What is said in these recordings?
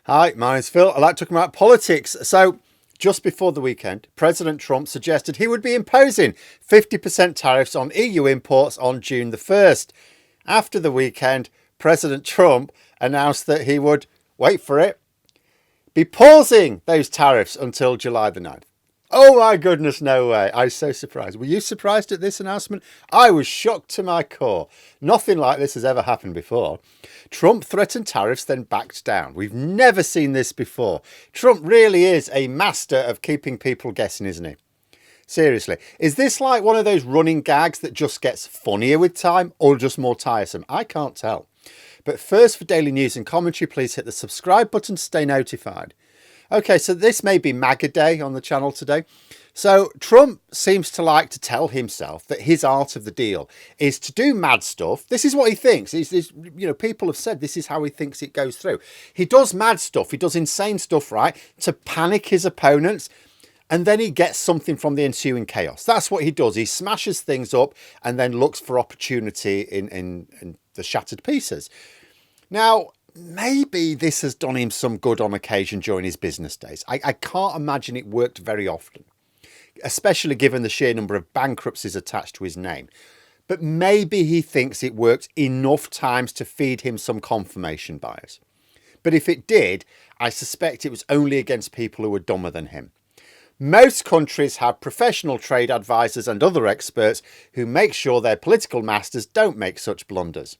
Hi, my name's Phil. I like talking about politics. So, just before the weekend, President Trump suggested he would be imposing 50% tariffs on EU imports on June the 1st. After the weekend, President Trump announced that he would, wait for it, be pausing those tariffs until July the 9th. Oh my goodness, no way. I was so surprised. Were you surprised at this announcement? I was shocked to my core. Nothing like this has ever happened before. Trump threatened tariffs, then backed down. We've never seen this before. Trump really is a master of keeping people guessing, isn't he? Seriously, is this like one of those running gags that just gets funnier with time or just more tiresome? I can't tell. But first, for daily news and commentary, please hit the subscribe button to stay notified. Okay, so this may be MAGA Day on the channel today. So Trump seems to like to tell himself that his art of the deal is to do mad stuff. This is what he thinks. People have said this is how he thinks it goes through. He does mad stuff. He does insane stuff, right, to panic his opponents. And then he gets something from the ensuing chaos. That's what he does. He smashes things up and then looks for opportunity in the shattered pieces. Now, maybe this has done him some good on occasion during his business days. I can't imagine it worked very often, especially given the sheer number of bankruptcies attached to his name. But maybe he thinks it worked enough times to feed him some confirmation bias. But if it did, I suspect it was only against people who were dumber than him. Most countries have professional trade advisors and other experts who make sure their political masters don't make such blunders.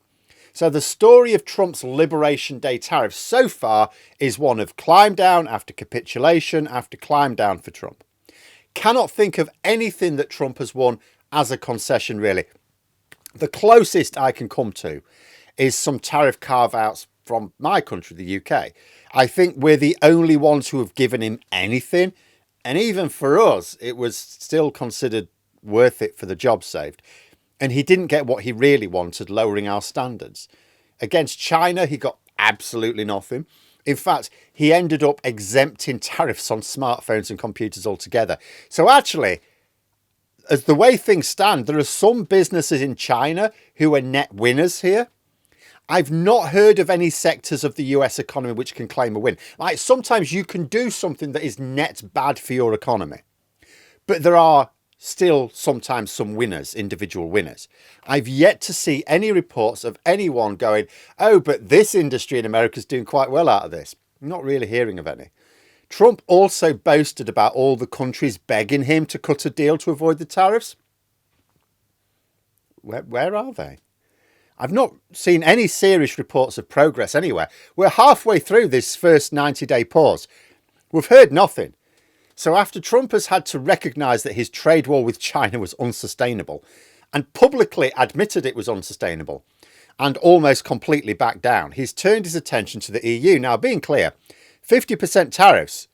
So the story of Trump's Liberation Day tariffs so far is one of climb down after capitulation after climb down for Trump. Cannot think of anything that Trump has won as a concession, really. The closest I can come to is some tariff carve-outs from my country, the UK. I think we're the only ones who have given him anything. And even for us, it was still considered worth it for the job saved. And he didn't get what he really wanted, lowering our standards. Against China, he got absolutely nothing. In fact, he ended up exempting tariffs on smartphones and computers altogether. So actually, as the way things stand, there are some businesses in China who are net winners here. I've not heard of any sectors of the US economy which can claim a win. Like sometimes you can do something that is net bad for your economy, but there are still sometimes some winners, individual winners. I've yet to see any reports of anyone going, oh, but this industry in America is doing quite well out of this. I'm not really hearing of any. Trump also boasted about all the countries begging him to cut a deal to avoid the tariffs. Where are they? I've not seen any serious reports of progress anywhere. We're halfway through this first 90-day pause. We've heard nothing. So after Trump has had to recognise that his trade war with China was unsustainable and publicly admitted it was unsustainable and almost completely backed down, he's turned his attention to the EU. Now, being clear, 50% tariffs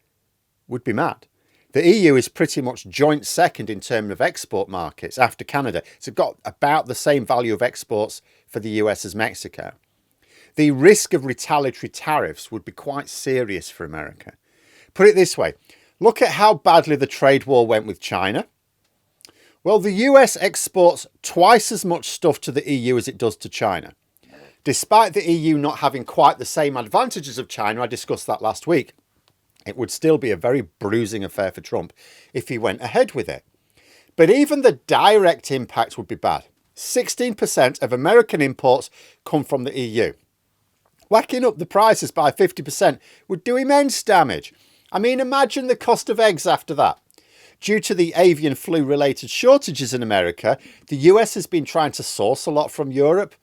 would be mad. The EU is pretty much joint second in terms of export markets after Canada. It's got about the same value of exports for the US as Mexico. The risk of retaliatory tariffs would be quite serious for America. Put it this way, look at how badly the trade war went with China. Well, the US exports twice as much stuff to the EU as it does to China. Despite the EU not having quite the same advantages of China, I discussed that last week, it would still be a very bruising affair for Trump if he went ahead with it. But even the direct impact would be bad. 16% of American imports come from the EU. Whacking up the prices by 50% would do immense damage. I mean, imagine the cost of eggs after that. Due to the avian flu related shortages in America, the US has been trying to source a lot from Europe.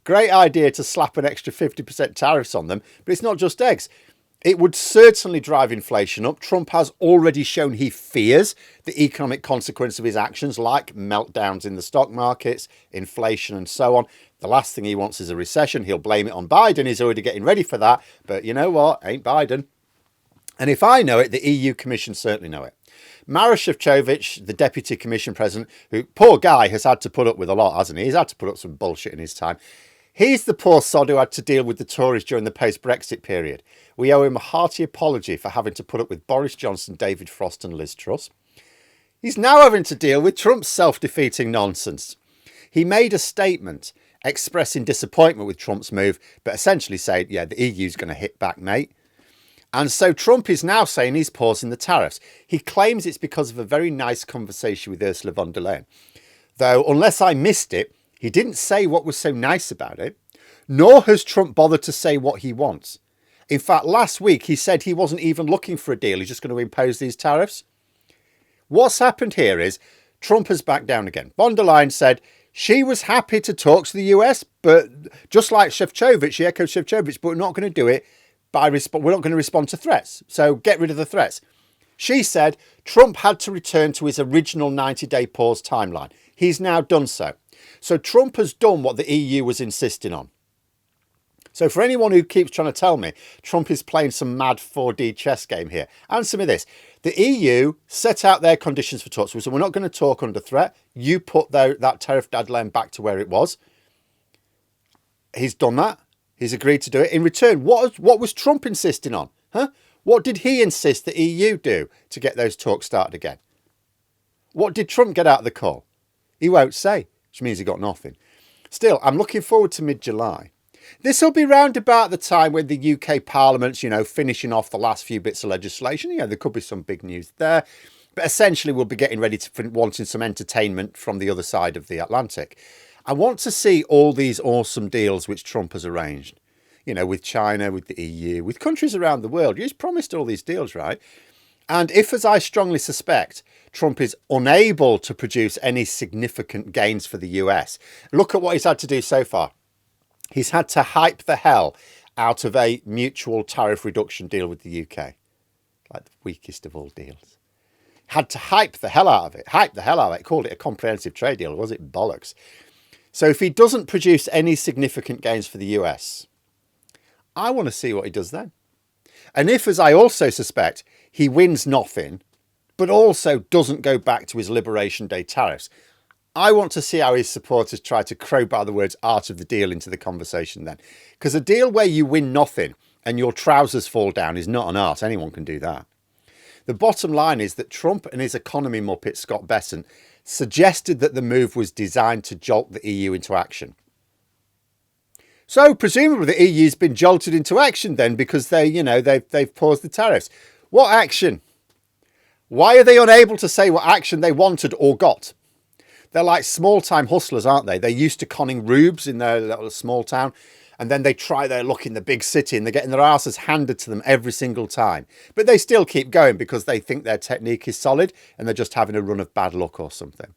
Great idea to slap an extra 50% tariffs on them, but it's not just eggs. It would certainly drive inflation up. Trump has already shown he fears the economic consequence of his actions, like meltdowns in the stock markets, inflation and so on. The last thing he wants is a recession. He'll blame it on Biden. He's already getting ready for that. But you know what? Ain't Biden. And if I know it, the EU Commission certainly know it. Maroš Šefčovič, the Deputy Commission President, who, poor guy, has had to put up with a lot, hasn't he? He's had to put up some bullshit in his time. He's the poor sod who had to deal with the Tories during the post-Brexit period. We owe him a hearty apology for having to put up with Boris Johnson, David Frost and Liz Truss. He's now having to deal with Trump's self-defeating nonsense. He made a statement expressing disappointment with Trump's move, but essentially saying, yeah, the EU's going to hit back, mate. And so Trump is now saying he's pausing the tariffs. He claims it's because of a very nice conversation with Ursula von der Leyen. Though, unless I missed it, he didn't say what was so nice about it, nor has Trump bothered to say what he wants. In fact, last week he said he wasn't even looking for a deal. He's just going to impose these tariffs. What's happened here is Trump has backed down again. Von der Leyen said she was happy to talk to the US, but just like Shevchovich, she echoed Shevchovich, but we're not going to do it we're not going to respond to threats. So get rid of the threats. She said Trump had to return to his original 90-day pause timeline. He's now done so. So Trump has done what the EU was insisting on. So for anyone who keeps trying to tell me Trump is playing some mad 4D chess game here, answer me this. The EU set out their conditions for talks. So we're not going to talk under threat. You put that tariff deadline back to where it was. He's done that. He's agreed to do it. In return, what was Trump insisting on? Huh? What did he insist the EU do to get those talks started again? What did Trump get out of the call? He won't say, which means he got nothing. Still, I'm looking forward to mid-July. This will be round about the time when the UK Parliament's, finishing off the last few bits of legislation. There could be some big news there. But essentially, we'll be getting ready to wanting some entertainment from the other side of the Atlantic. I want to see all these awesome deals which Trump has arranged, with China, with the EU, with countries around the world. He's promised all these deals, right? And if, as I strongly suspect, Trump is unable to produce any significant gains for the US, look at what he's had to do so far. He's had to hype the hell out of a mutual tariff reduction deal with the UK. Like the weakest of all deals. Had to hype the hell out of it. Called it a comprehensive trade deal. Was it bollocks? So if he doesn't produce any significant gains for the US, I want to see what he does then. And if, as I also suspect, he wins nothing, but also doesn't go back to his Liberation Day tariffs, I want to see how his supporters try to crowbar the words art of the deal into the conversation then. Because a deal where you win nothing and your trousers fall down is not an art. Anyone can do that. The bottom line is that Trump and his economy muppet Scott Bessent suggested that the move was designed to jolt the EU into action. So presumably the EU's been jolted into action then because they've paused the tariffs. What action? Why are they unable to say what action they wanted or got? They're like small-time hustlers, aren't they? They're used to conning rubes in their little small town, and then they try their luck in the big city and they're getting their asses handed to them every single time. But they still keep going because they think their technique is solid and they're just having a run of bad luck or something.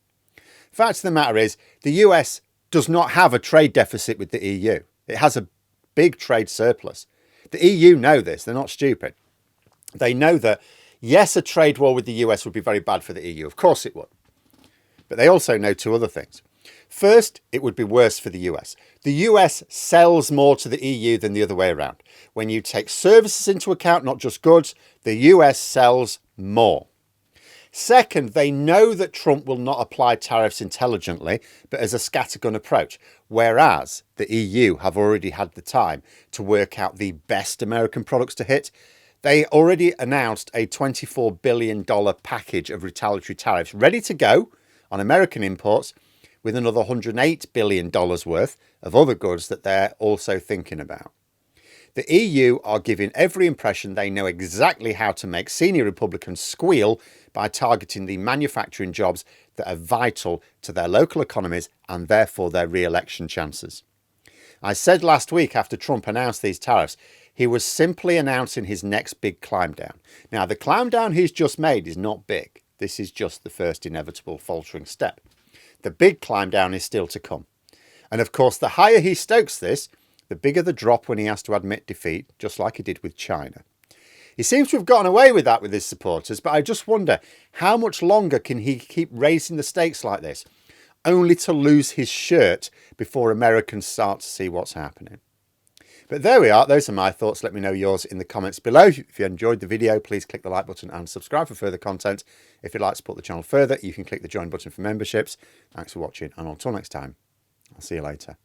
Fact of the matter is, the US does not have a trade deficit with the EU. It has a big trade surplus. The EU know this. They're not stupid. They know that, yes, a trade war with the US would be very bad for the EU. Of course it would. But they also know two other things. First, it would be worse for the US. The US sells more to the EU than the other way around. When you take services into account, not just goods, the US sells more. Second, they know that Trump will not apply tariffs intelligently, but as a scattergun approach, whereas the EU have already had the time to work out the best American products to hit. They already announced a $24 billion package of retaliatory tariffs ready to go on American imports, with another $108 billion worth of other goods that they're also thinking about. The EU are giving every impression they know exactly how to make senior Republicans squeal by targeting the manufacturing jobs that are vital to their local economies and therefore their re-election chances. I said last week after Trump announced these tariffs, he was simply announcing his next big climb down. Now, the climb down he's just made is not big. This is just the first inevitable faltering step. The big climb down is still to come. And of course, the higher he stokes this, the bigger the drop when he has to admit defeat, just like he did with China. He seems to have gotten away with that with his supporters, but I just wonder, how much longer can he keep raising the stakes like this, only to lose his shirt before Americans start to see what's happening? But there we are. Those are my thoughts. Let me know yours in the comments below. If you enjoyed the video, please click the like button and subscribe for further content. If you'd like to support the channel further, you can click the join button for memberships. Thanks for watching, and until next time, I'll see you later.